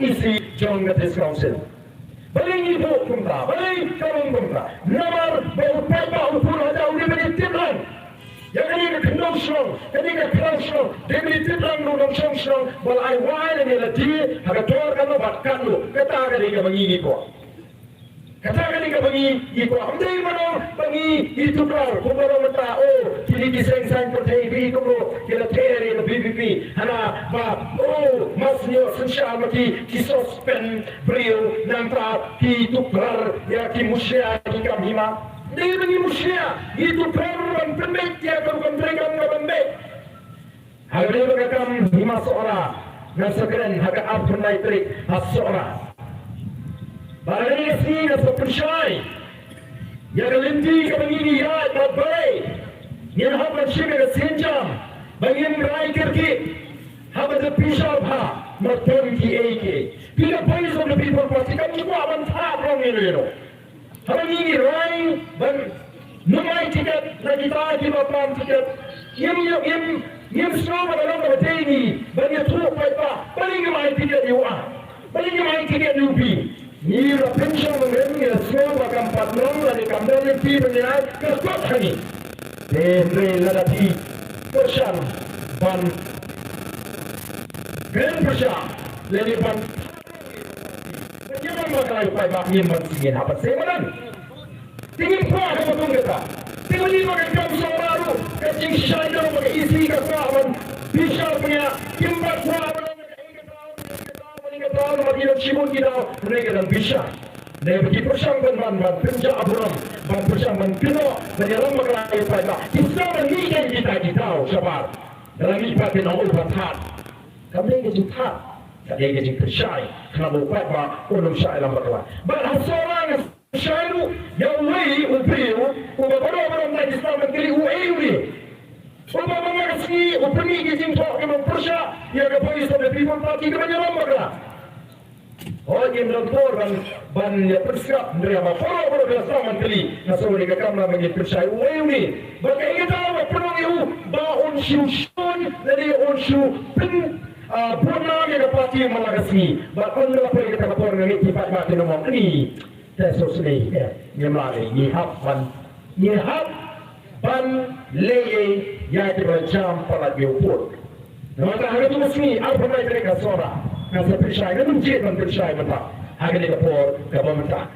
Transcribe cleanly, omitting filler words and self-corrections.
Isi Congress Council. Balik ibu kumta, balik kalung kumta. Namar berupaya baupun ada udah beritiran. Yang ini kendong strong, ini kendong strong. Dia beritiran nung strong. Balai wine ini lagi. Harga tuar kan lo bakkan lo. Kata agak dia bagi ibu. Kata agak dia bagi ibu. Amdai mana bagi itu klar. Kumpulan mata oh kini kisah percaya ibu kumlo. Kila teri ke BBP. Hana ba oh masnyo sensyal mati kisospen beliau nampak ki tukar ya ki musya ki kamhima. Dia bagi musya itu perang pendek ya kan mereka ngabambek. Harga dia berkam hima seorang. Nasakren harga apa naik seorang. Barang ini sih nasa persyai. Ya kelinti kebangini ya baik. Yang hapan syiga kesenjam. Bagi merai kerki. Haba the bishop ha. Merton ki eke. Pila voice of the people party. Kamu semua aman tak orang ini. Haba ini rai. Ban numai tiket. Lagi tak di bapam tiket. Yang semua dalam kata ini. Bagi tuh apa. Bagi numai tiket yuah. Bagi numai tiket yubi. Ni pension mengenai semua bakal 4 orang dari kamera yang menilai kesempatan ini. Dendri ladati persian ban grand persian lagi ban. Bagaimana bakal upaya bahagian bersihkan apa semanan? Tingin kuah apa pun kita. Tinggal ni bagai kamu baru. Kacing syaitan bagai isi kesawan. Bisa punya kimbat kuah. Kalau bagi Simon kita mereka dan bisa. Mereka bagi persamaan ban penjak aburam ban persamaan pino menyelam mengenai pada kita mengikat kita tahu sabar dalam ibadah yang obat kami ingin juta kami ingin percaya kerana buat bah ulum syailam berlaku. Bahkan seorang syairu yang wei upiu ubah orang dari Islam negeri ueuri. Ubah mengasih upeni izin tok kemang persa yang kepolis oleh people party menyelam berlaku. Oh, yang melontor ban ya persiap mereka follow bersama menteri nasional mereka kamera mengikat ini. Bagaimana kita tahu penuh itu baun syusun dari unsur pen purnam yang dapat yang melagasi. Bahkan apa yang kita laporkan ini tiba mati nomor ini. Tesos ni yang melalui nyihap ban leye yang diberjam pada bioput. Maka hari itu mesti apa mereka seorang. Nasa persyai, namun jid man persyai mata. Hagan ito po, kabamata.